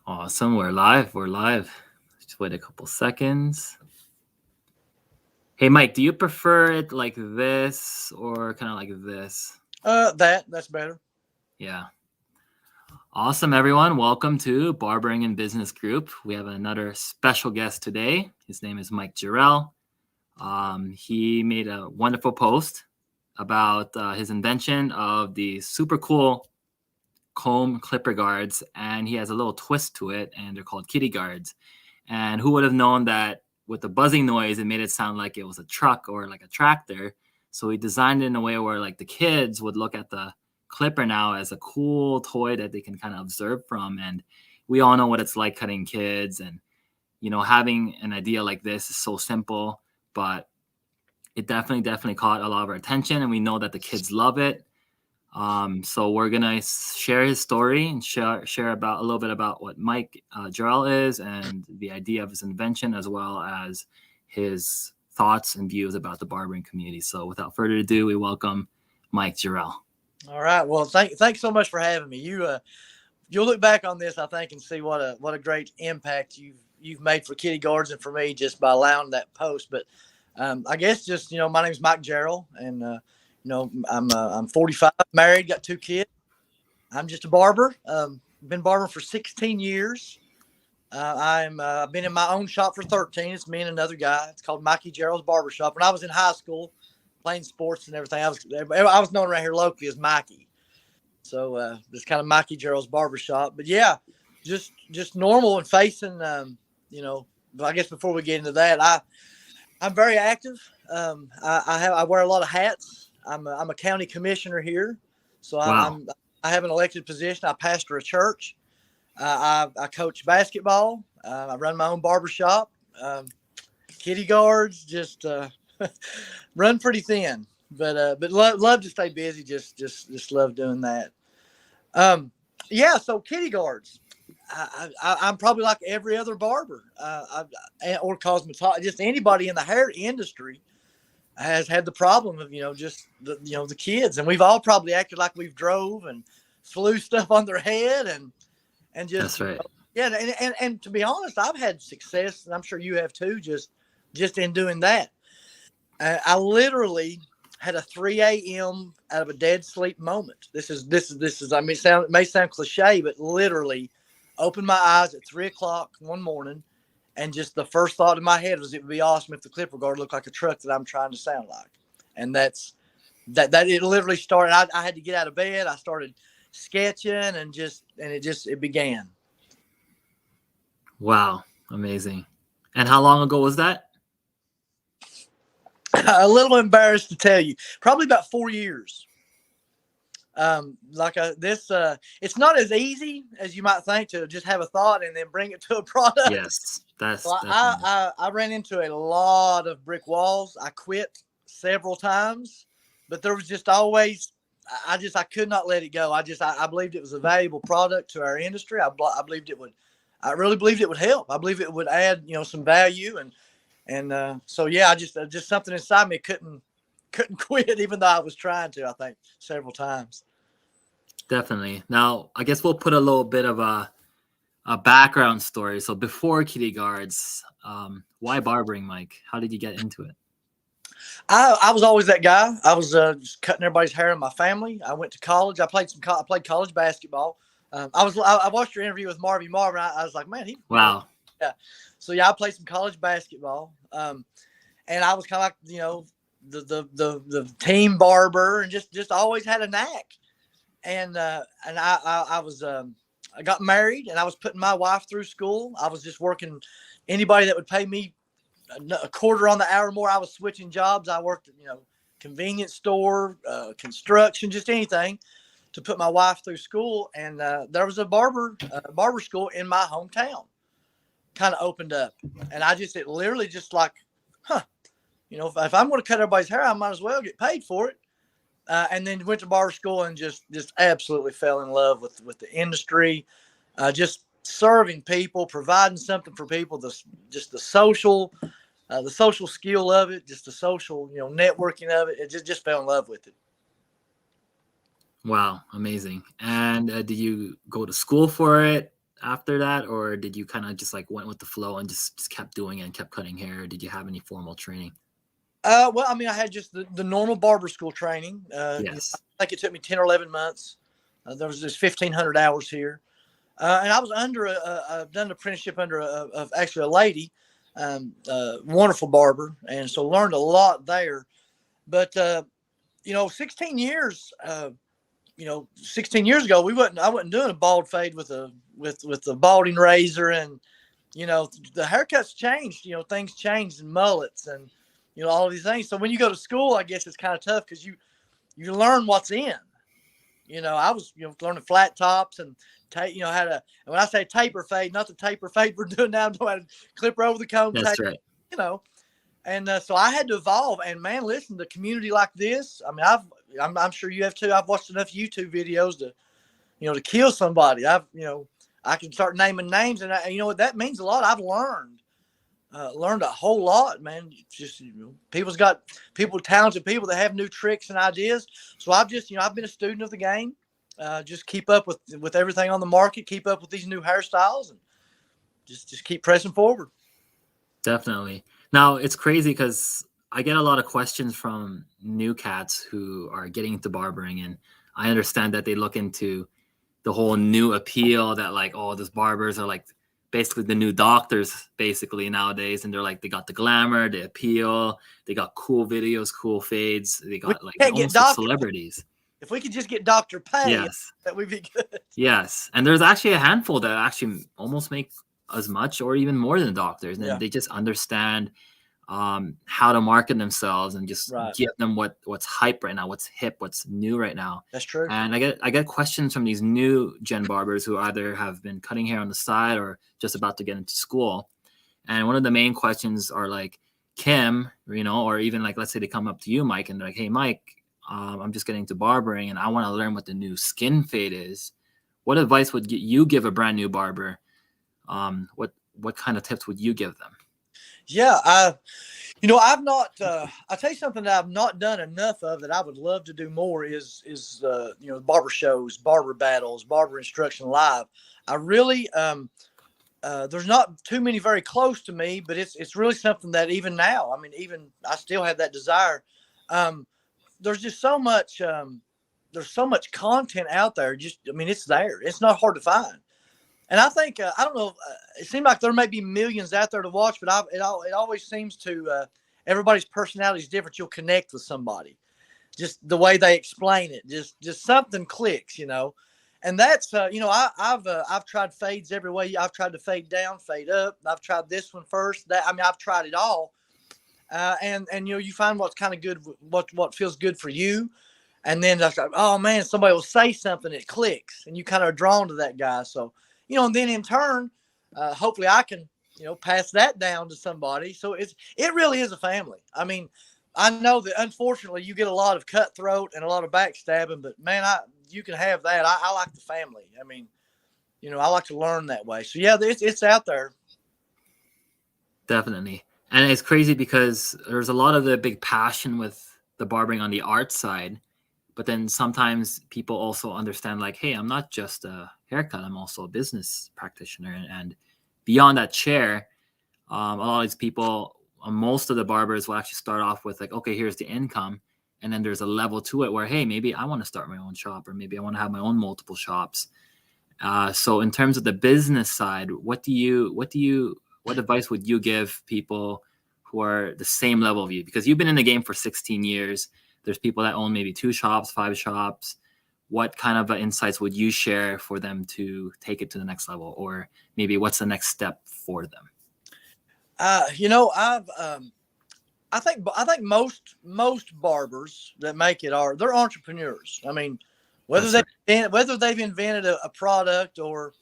Awesome. We're live. We're live. Just wait a couple seconds. Hey, Mike, do you prefer it like this or kind of like this? That's better. Yeah. Awesome, everyone. Welcome to Barbering and Business Group. We have another special guest today. His name is Mike Jarrell. He made a wonderful post about his invention of the super cool comb clipper guards, and he has a little twist to it, and they're called Kiddieguardz. And who would have known that with the buzzing noise, it made it sound like it was a truck or like a tractor. So he designed it in a way where like the kids would look at the clipper now as a cool toy that they can kind of observe from. And we all know what it's like cutting kids, and having an idea like this is so simple, but it definitely caught a lot of our attention, and we know that the kids love it. So we're gonna share his story and share about a little bit about what Mike Jarrell is and the idea of his invention, as well as his thoughts and views about the barbering community. So without further ado, we welcome Mike Jarrell. All right. Well, thanks so much for having me. You'll look back on this, I think, and see what a great impact you've made for Kiddieguardz and for me just by allowing that post. But I guess just my name's Mike Jarrell, and I'm 45, married, got 2 kids. I'm just a barber. Been barbering for 16 years. I've been in my own shop for 13. It's me and another guy. It's called Mike Jarrell's Barbershop. When I was in high school, playing sports and everything, I was known around here locally as Mikey. So it's kind of Mike Jarrell's Barbershop. But yeah, just normal and facing. But I guess before we get into that, I'm very active. I wear a lot of hats. I'm a county commissioner here, so Wow. I have an elected position. I pastor a church. I coach basketball. I run my own barbershop. Kiddieguardz, just run pretty thin, but love to stay busy. Just love doing that. Yeah. So Kiddieguardz, I'm probably like every other barber or cosmetologist, just anybody in the hair industry has had the problem of just the kids, and we've all probably acted like we've drove and flew stuff on their head and just That's right. yeah, and to be honest, I've had success, and I'm sure you have too, just in doing that. I literally had a 3 a.m. out of a dead sleep moment. This is. I mean, it may sound cliche, but literally opened my eyes at 3 o'clock one morning, and just the first thought in my head was it would be awesome if the clipper guard looked like a truck that I'm trying to sound like. And that it literally started. I had to get out of bed. I started sketching and it began. Wow. Amazing. And how long ago was that? A little embarrassed to tell you, probably about 4 years. It's not as easy as you might think to just have a thought and then bring it to a product. Yes, that's So I ran into a lot of brick walls. I quit several times, but there was just always, I could not let it go. I believed it was a valuable product to our industry. I really believed it would help. I believe it would add, some value. So yeah, I just something inside me couldn't quit, even though I was trying to, I think several times. Definitely. Now, I guess we'll put a little bit of a background story. So before Kiddieguardz, why barbering, Mike? How did you get into it? I was always that guy. I was just cutting everybody's hair in my family. I went to college. I played college basketball. I watched your interview with Marvin. I was like, man, Wow. Yeah. So yeah, I played some college basketball. And I was kind of like, the team barber, and just always had a knack. And I got married, and I was putting my wife through school. I was just working anybody that would pay me a quarter on the hour more. I was switching jobs. I worked at, convenience store, construction, just anything to put my wife through school. And there was a barber school in my hometown kind of opened up. And it literally just like, if I'm going to cut everybody's hair, I might as well get paid for it. And then went to barber school and just absolutely fell in love with the industry, just serving people, providing something for people. The social skill of it, just the social, networking of it. It just fell in love with it. Wow, amazing. And did you go to school for it? after that, or did you kind of just like went with the flow and just kept doing it and kept cutting hair? Or did you have any formal training? Well, I mean, I had just the normal barber school training. Yes. I think it took me 10 or 11 months. There was just 1,500 hours here. And I was under I've done an apprenticeship under actually a lady, wonderful barber. And so learned a lot there. But, 16 years, 16 years ago, I wasn't doing a bald fade with a balding razor. And, the haircuts changed, things changed in mullets and, all of these things. So when you go to school, I guess it's kind of tough because you learn what's in. I was, learning flat tops and how to, and when I say taper fade, not the taper fade we're doing now, I'm doing a clipper over the comb. That's tape, right. And so I had to evolve. And man, listen, the community like this, I mean, I'm sure you have too. I've watched enough YouTube videos to kill somebody. I can start naming names, and what that means a lot. I've learned a whole lot, man. Just talented people that have new tricks and ideas. So I've been a student of the game. Just keep up with everything on the market. Keep up with these new hairstyles, and just keep pressing forward. Definitely. Now it's crazy because I get a lot of questions from new cats who are getting into barbering, and I understand that they look into the whole new appeal that like, oh, these barbers are like basically the new doctors basically nowadays, and they're like, they got the glamour, the appeal, they got cool videos, cool fades, they got like almost like celebrities. If we could just get Dr. Pay, yes, that would be good. Yes, and there's actually a handful that actually almost make as much or even more than doctors, and they just understand how to market themselves and just give them what's hype right now, what's hip, what's new right now. That's true. And I get questions from these new gen barbers who either have been cutting hair on the side or just about to get into school. And one of the main questions are like, Kim, or even like, let's say they come up to you, Mike, and they're like, hey, Mike, I'm just getting into barbering and I want to learn what the new skin fade is. What advice would you give a brand new barber? What kind of tips would you give them? Yeah, I've not. I'll tell you something that I've not done enough of that I would love to do more is barber shows, barber battles, barber instruction live. I really there's not too many very close to me, but it's really something that even now, I mean, even I still have that desire. There's just so much. There's so much content out there. It's there. It's not hard to find. And I think, I don't know, it seems like there may be millions out there to watch, but it always seems to, everybody's personality is different. You'll connect with somebody. Just the way they explain it, just something clicks, And that's, I've tried fades every way. I've tried to fade down, fade up. I've tried this one first. I've tried it all. And you find what's kind of good, what feels good for you. And then I thought, oh man, somebody will say something, it clicks, and you kind of are drawn to that guy. So, and then in turn, hopefully I can, pass that down to somebody. So it really is a family. I mean, I know that unfortunately you get a lot of cutthroat and a lot of backstabbing, but man, you can have that. I like the family. I mean, I like to learn that way. So yeah, it's out there. Definitely. And it's crazy because there's a lot of the big passion with the barbering on the art side. But then sometimes people also understand like, hey, I'm not just a haircut. I'm also a business practitioner. And beyond that chair, a lot of these people, most of the barbers will actually start off with like, okay, here's the income. And then there's a level to it where, hey, maybe I want to start my own shop, or maybe I want to have my own multiple shops. So in terms of the business side, what advice would you give people who are the same level of you? Because you've been in the game for 16 years. There's people that own maybe 2 shops, 5 shops. What kind of insights would you share for them to take it to the next level? Or maybe what's the next step for them? I think most barbers that make it they're entrepreneurs. I mean, whether they've invented a product or,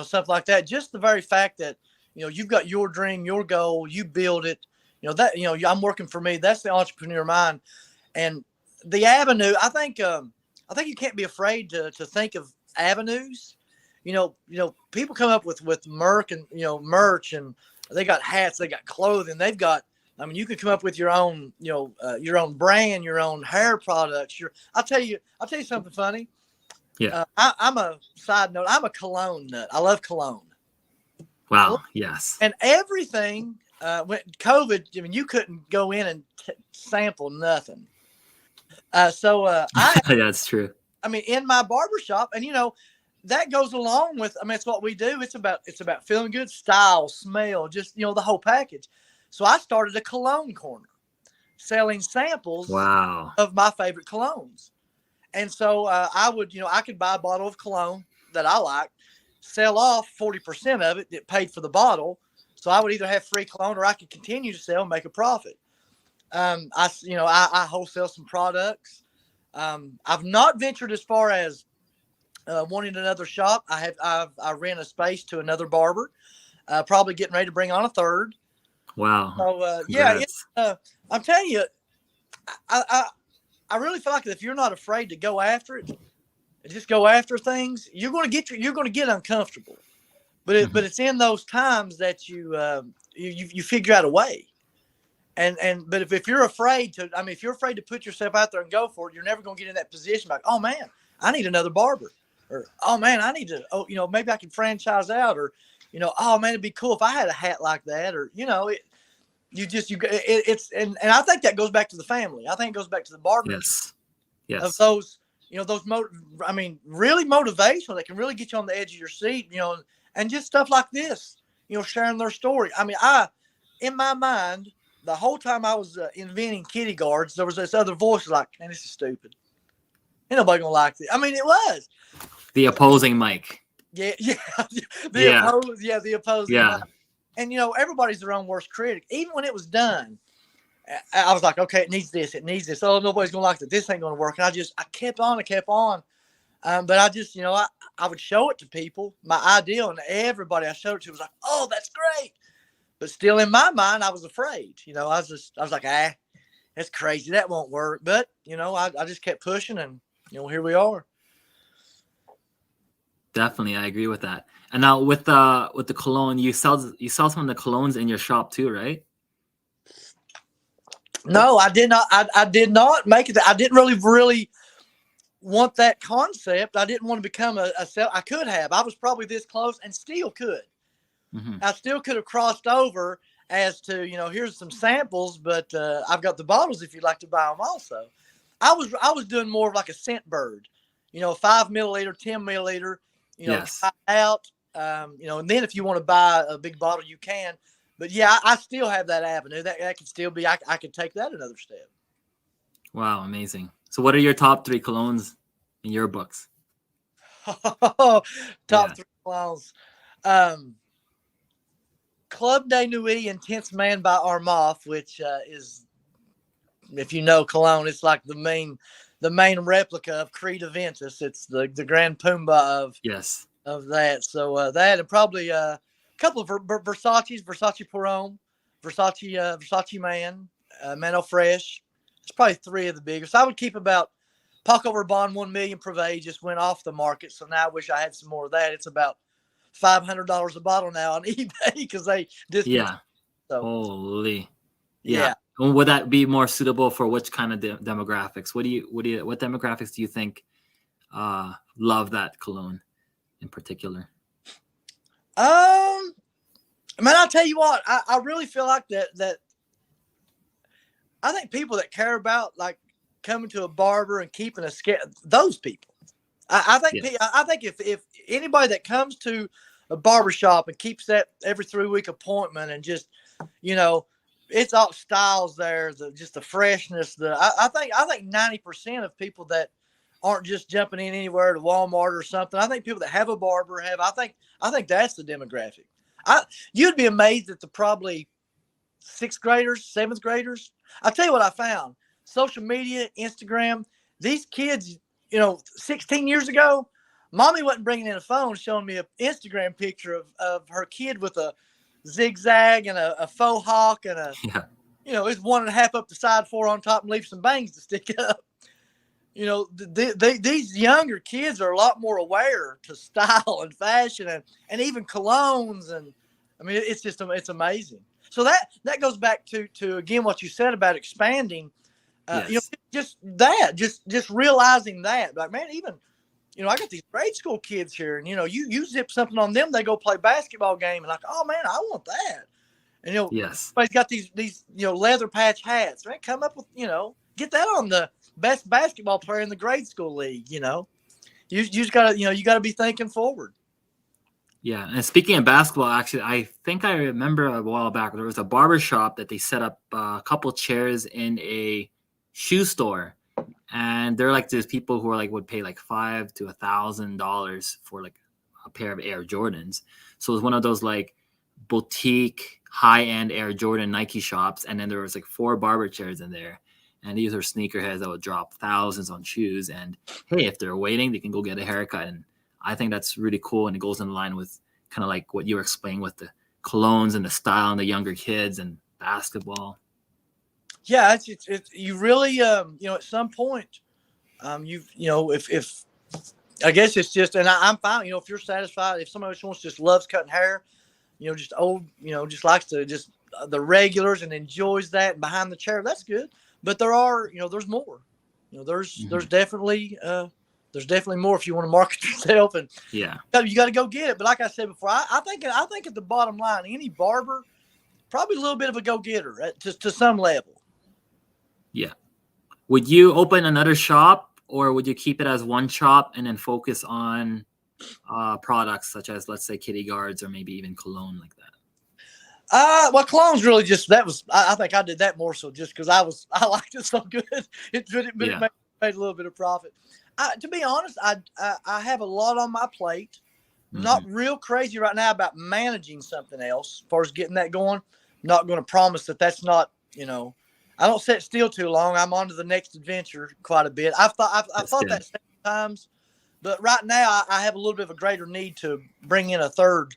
something like that, just the very fact that, you've got your dream, your goal, you build it, I'm working for me. That's the entrepreneur mind. And the avenue, I think you can't be afraid to think of avenues. People come up with merch and they got hats, they got clothing, you can come up with your own brand, your own hair products. I'll tell you something funny. Yeah. I'm a side note. I'm a cologne nut. I love cologne. Wow. Yes. And everything, when COVID, I mean, you couldn't go in and sample nothing. That's true. I mean, in my barbershop, and that goes along with, I mean, it's what we do. It's about feeling good, style, smell, just, the whole package. So I started a cologne corner selling samples Wow. of my favorite colognes. And so I could buy a bottle of cologne that I like, sell off 40% of it that paid for the bottle. So I would either have free cologne or I could continue to sell and make a profit. I wholesale some products. I've not ventured as far as wanting another shop. I rent a space to another barber, probably getting ready to bring on a third. Wow. So I'm telling you, I really feel like if you're not afraid to go after it, just go after things, you're going to get uncomfortable. But it's in those times that you figure out a way. But if you're afraid to, I mean, if you're afraid to put yourself out there and go for it, you're never going to get in that position like, oh man, I need another barber, or oh man, I need to, maybe I can franchise out, or, oh man, it'd be cool if I had a hat like that, or, and I think that goes back to the family. I think it goes back to the barber. Yes. Of those, really motivational, that can really get you on the edge of your seat, and just stuff like this, sharing their story. I mean, in my mind, the whole time I was inventing Kiddieguardz, there was this other voice like, man, this is stupid. Ain't nobody gonna like this. I mean, it was the opposing Mike. Yeah. The opposing Mike. And everybody's their own worst critic. Even when it was done, I was like, okay, it needs this. Oh, nobody's gonna like it. This ain't gonna work. And I kept on. But I just, I would show it to people, my idea, and everybody I showed it to was like, oh, that's great. But still in my mind, I was afraid. I was like, that's crazy. That won't work. But, I just kept pushing, and, here we are. Definitely. I agree with that. And now with the cologne, you sell some of the colognes in your shop too, right? No, I did not. I did not make it. I didn't really want that concept. I didn't want to become a sell. I could have. I was probably this close and still could. Mm-hmm. I still could have crossed over as to, here's some samples, but I've got the bottles if you'd like to buy them also. I was doing more of like a scent bird, 5 milliliter, 10 milliliter, yes. out, and then if you want to buy a big bottle, you can. But yeah, I still have that avenue. That could still be, I could take that another step. Wow, amazing. So what are your top 3 colognes in your books? Top 3 colognes. Club de Nuit Intense Man by Armaf, which is, if you know cologne, it's like the main replica of Creed Aventus. It's the Grand Pumbaa of that. So that, and probably a couple of Versace's, Versace Pour-Homme, Versace Man, Mano Fresh. It's probably 3 of the biggest. I would keep about Paco Rabanne 1 million Privé just went off the market, so now I wish I had some more of that. It's about $500 a bottle now on eBay because they So. Holy. Yeah. And would that be more suitable for which kind of demographics? What demographics do you think love that cologne in particular? Man, I'll tell you what, I really feel like that I think people that care about like coming to a barber and keeping a scale, those people. I think if anybody that comes to a barbershop and keeps that every 3-week appointment and just, it's all styles there, just the freshness. I think 90% of people that aren't just jumping in anywhere to Walmart or something. I think people that have a barber I think that's the demographic. You'd be amazed at the probably 6th graders, 7th graders. I'll tell you what I found. Social media, Instagram, these kids, 16 years ago, mommy wasn't bringing in a phone showing me an Instagram picture of her kid with a zigzag and a faux hawk and it's 1.5 up the side, 4 on top, and leave some bangs to stick up. These younger kids are a lot more aware to style and fashion and even colognes. And I mean, it's amazing. So that goes back to again, what you said about expanding, just realizing that, like, man, even I got these grade school kids here, and you zip something on them, they go play basketball game, and like, oh man, I want that. And Yes. everybody's got these leather patch hats, right? Come up with get that on the best basketball player in the grade school league. You just gotta you gotta be thinking forward. Yeah, and speaking of basketball, actually, I think I remember a while back there was a barbershop that they set up a couple chairs in a shoe store, and they're like there's people who are like would pay like $500 to $1,000 for like a pair of Air Jordans. So it was one of those like boutique high-end Air Jordan Nike shops, and then there was like 4 barber chairs in there, and these are sneakerheads that would drop thousands on shoes. And hey, if they're waiting, they can go get a haircut. And I think that's really cool, and it goes in line with kind of like what you were explaining with the colognes and the style and the younger kids and basketball. Yeah, it's you really at some point if I guess it's just, and I'm fine, if you're satisfied, if somebody just loves cutting hair, just old, just likes to just the regulars and enjoys that and behind the chair, that's good. But there are, there's more, there's definitely more if you want to market yourself, and you got to go get it. But like I said before, I think at the bottom line, any barber, probably a little bit of a go-getter to some level. Yeah. Would you open another shop, or would you keep it as one shop and then focus on products such as, let's say, Kiddieguardz or maybe even cologne like that? Well, cologne's really just, that was, I think I did that more so just because I liked it so good. It made a little bit of profit. To be honest, I have a lot on my plate. Not real crazy right now about managing something else as far as getting that going. Not going to promise that's not, I don't sit still too long. I'm on to the next adventure quite a bit. I've thought that several times, but right now I have a little bit of a greater need to bring in a third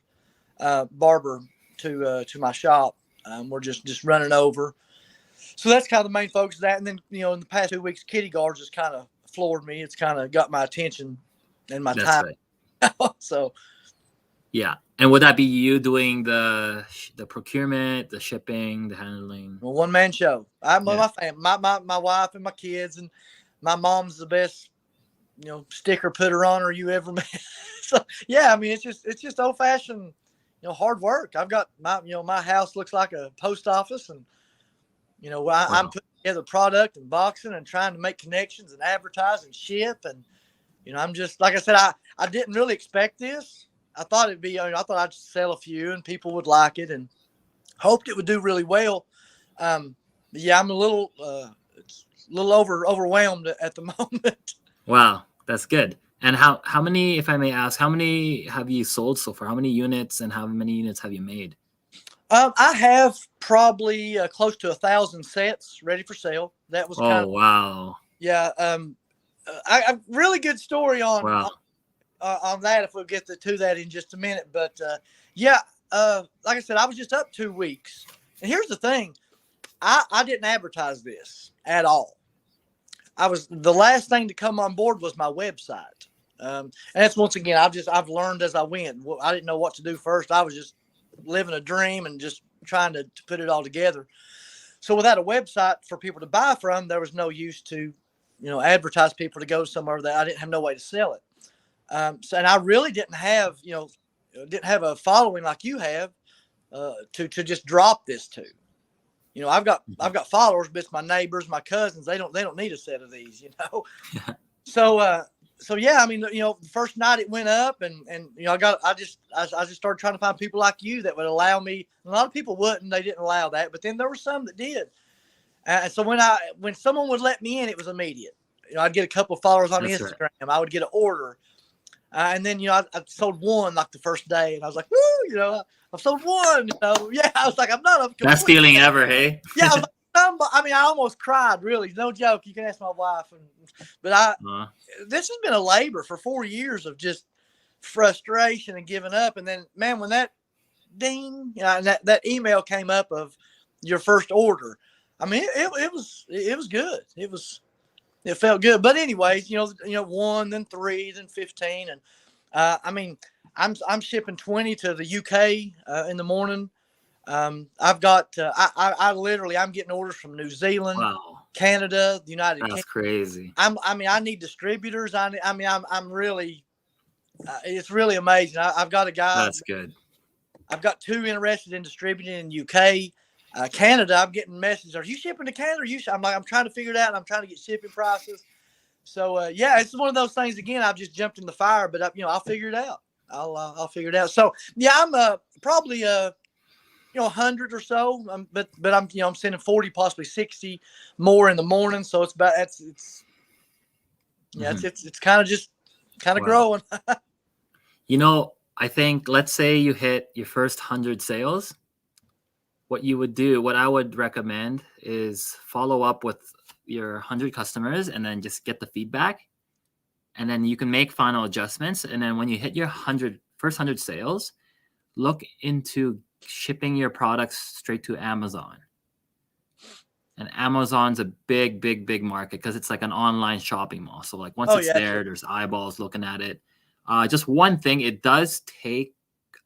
barber to my shop. We're just running over. So that's kind of the main focus of that. And then, in the past 2 weeks, Kiddieguardz has kind of floored me. It's kind of got my attention and my time. Right. So, yeah. And would that be you doing the procurement, the shipping, the handling? Well, one-man show. I'm my family, my wife and my kids, and my mom's the best, sticker putter on her you ever met. So yeah, I mean it's just old-fashioned, hard work. I've got my house looks like a post office, and I'm putting together product and boxing and trying to make connections and advertise and ship, and I'm just, like I said, I didn't really expect this. I thought it'd be, I thought I'd sell a few and people would like it, and hoped it would do really well. Yeah, I'm a little overwhelmed at the moment. Wow, that's good. And how many, if I may ask, how many have you sold so far? How many units, and how many units have you made? I have probably close to 1,000 sets ready for sale. That was wow. Yeah. A really good story on that, if we'll get to that in just a minute. But like I said, I was just up 2 weeks. And here's the thing. I didn't advertise this at all. The last thing to come on board was my website. And that's, once again, I've learned as I went. I didn't know what to do first. I was just living a dream and just trying to put it all together. So without a website for people to buy from, there was no use to, advertise people to go somewhere that I didn't have no way to sell it. And I really didn't have a following like you have to just drop this to. I've got followers, but it's my neighbors, my cousins. They don't need a set of these, So yeah, I mean, the first night it went up, and I just started trying to find people like you that would allow me. A lot of people wouldn't; they didn't allow that, but then there were some that did. And so when someone would let me in, it was immediate. I'd get a couple of followers on Instagram. Right. I would get an order, and then I sold one like the first day, and I was like, woo, I've sold one. Yeah, I was like, I'm not a best feeling ever, hey? Yeah, I was like, I almost cried, really. No joke. You can ask my wife. But this has been a labor for 4 years of just frustration and giving up. And then, man, when that ding, that email came up of your first order, I mean, it was good. It felt good. But anyways, 1, then 3, then 15, and I mean, I'm shipping 20 to the UK in the morning. I've got I'm getting orders from New Zealand. Wow. Canada, the United Kingdom. That's crazy. I need distributors. I'm really, it's really amazing. I've got a guy. That's good. I've got 2 interested in distributing in UK. Canada, I'm getting messages. Are you shipping to Canada? I'm trying to figure it out, and I'm trying to get shipping prices. So yeah, it's one of those things. Again, I've just jumped in the fire, but I'll figure it out. I'll figure it out. So yeah, I'm probably 100 or so. But I'm sending 40, possibly 60 more in the morning. So it's about it's kind of growing. I think, let's say you hit your first 100 sales. What I would recommend is follow up with your 100 customers and then just get the feedback. And then you can make final adjustments. And then when you hit your first 100 sales, look into shipping your products straight to Amazon. And Amazon's a big, big, big market because it's like an online shopping mall. So like once there's eyeballs looking at it. Just one thing, it does take,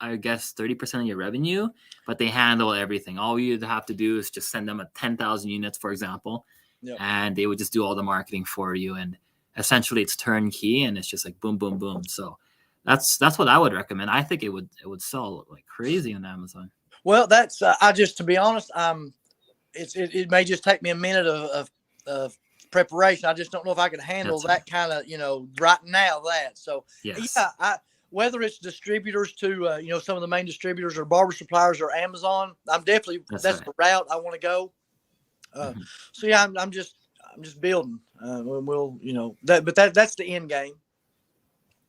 I guess, 30% of your revenue, but they handle everything. All you'd have to do is just send them 10,000 units, for example, and they would just do all the marketing for you. And essentially it's turnkey, and it's just like boom, boom, boom. So that's what I would recommend. I think it would sell like crazy on Amazon. Well, that's to be honest, it may just take me a minute of preparation. I just don't know if I can handle that kind of, right now that. So whether it's distributors to, some of the main distributors or barber suppliers or Amazon, I'm definitely, that's the route I want to go. So yeah, I'm just building, we'll, but that's the end game.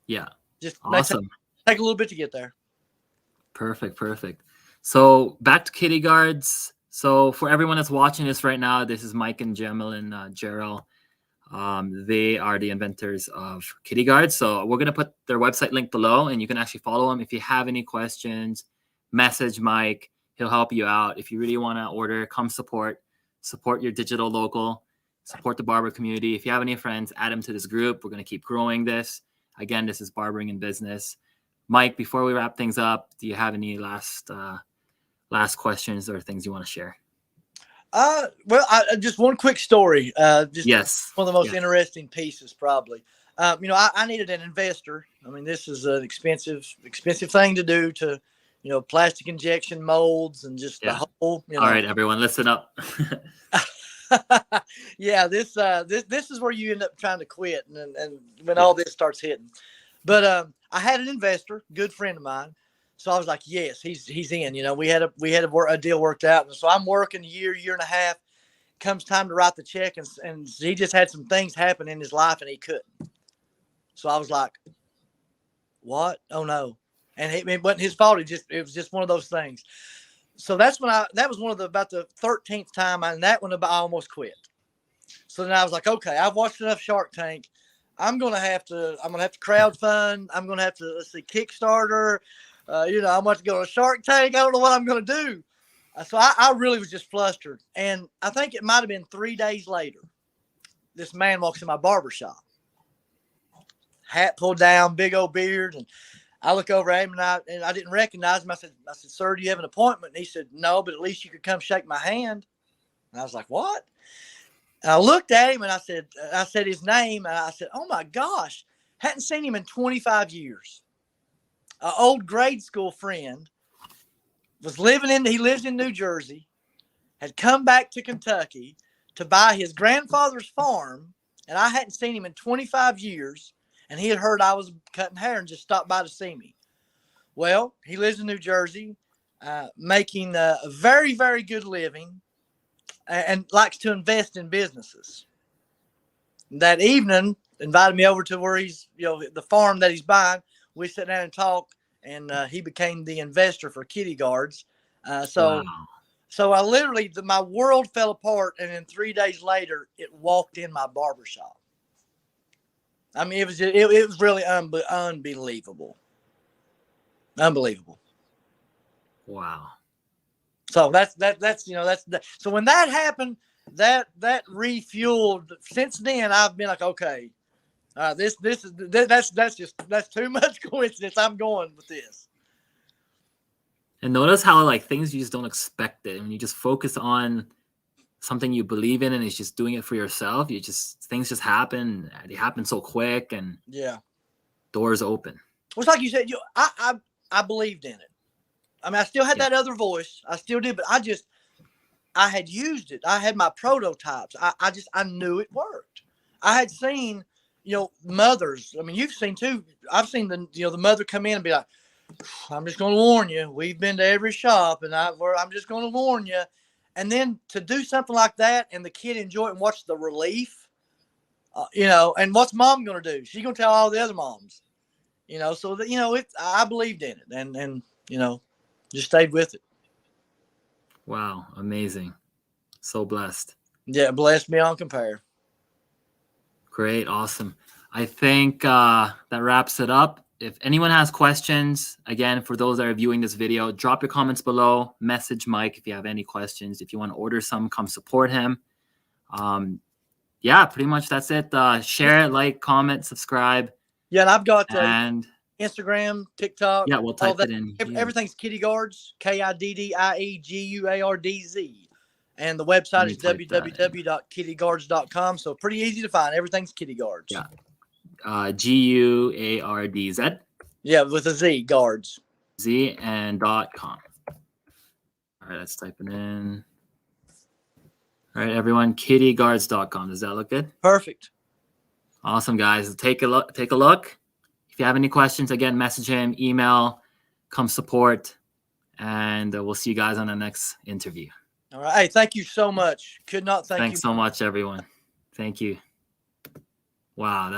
Yeah. Just awesome. Take a little bit to get there. Perfect. So back to Kiddieguardz. So for everyone that's watching this right now, this is Mike and Jamalyn, Jarell. They are the inventors of Kiddieguardz. So we're going to put their website link below, and you can actually follow them. If you have any questions, message Mike. He'll help you out. If you really want to order, come support your digital local, support the barber community. If you have any friends, add them to this group. We're going to keep growing this. Again, this is Barbering in Business. Mike, before we wrap things up, do you have any last questions or things you want to share? Well, just one quick story. Yes. One of the most interesting pieces, probably. I needed an investor. I mean, this is an expensive thing to do, to, plastic injection molds and just the whole, All right, everyone, listen up. Yeah, this is where you end up trying to quit, and when all this starts hitting. But I had an investor, good friend of mine. So I was like, yes, he's in. We had a deal worked out, and so I'm working a year and a half. Comes time to write the check, and he just had some things happen in his life, and he couldn't. So I was like, what? Oh no! And it wasn't his fault. It was just one of those things. So that was one of about the 13th time, and that one I almost quit. So then I was like, okay, I've watched enough Shark Tank. I'm gonna have to crowdfund. I'm gonna have to Kickstarter. I'm going to go to Shark Tank. I don't know what I'm going to do. So I really was just flustered. And I think it might have been 3 days later, this man walks in my barbershop. Hat pulled down, big old beard. And I look over at him, and I didn't recognize him. I said, sir, do you have an appointment? And he said, no, but at least you could come shake my hand. And I was like, what? And I looked at him, and I said his name. And I said, oh my gosh, hadn't seen him in 25 years. An old grade school friend he lives in New Jersey, had come back to Kentucky to buy his grandfather's farm, and I hadn't seen him in 25 years, and he had heard I was cutting hair and just stopped by to see me. Well, he lives in New Jersey, making a very, very good living, and likes to invest in businesses. That evening, invited me over to where he's, the farm that he's buying. We sat down and talked, and he became the investor for Kiddieguardz. So I literally, my world fell apart, and then 3 days later, it walked in my barbershop. I mean, it was really unbelievable. Unbelievable. Wow. So that's so when that happened, that refueled. Since then, I've been like, okay. That's too much coincidence. I'm going with this. And notice how things you just don't expect it, and you just focus on something you believe in and it's just doing it for yourself, things just happen. They happen so quick and doors open. Well, it's like you said, I believed in it. I mean, I still had that other voice. I still did, but I had used it. I had my prototypes. I knew it worked. I had seen, mothers. I mean, you've seen too. I've seen the mother come in and be like, I'm just going to warn you. We've been to every shop and I'm just going to warn you. And then to do something like that and the kid enjoy it and watch the relief, and what's mom going to do? She's going to tell all the other moms, so that, I believed in it and just stayed with it. Wow. Amazing. So blessed. Yeah. Blessed beyond compare. Great. Awesome. I think that wraps it up. If anyone has questions, again, for those that are viewing this video, drop your comments below, message Mike if you have any questions. If you want to order some, come support him. Yeah, pretty much that's it. Share, like, comment, subscribe. Yeah, and I've got Instagram, TikTok. Yeah, we'll type it in. Everything's Kiddieguardz, KIDDIEGUARDZ. And the website is www.kiddieguardz.com. So pretty easy to find. Everything's Kiddieguardz. Yeah. GUARDZ. Yeah, with a Z, guards. Z and .com. All right, let's type it in. All right, everyone, kiddieguardz.com. Does that look good? Perfect. Awesome, guys. Take a look. If you have any questions, again, message him, email, come support, and we'll see you guys on the next interview. All right. Hey, thank you so much. Could not thank you. Thanks so much, everyone. Thank you. Wow, that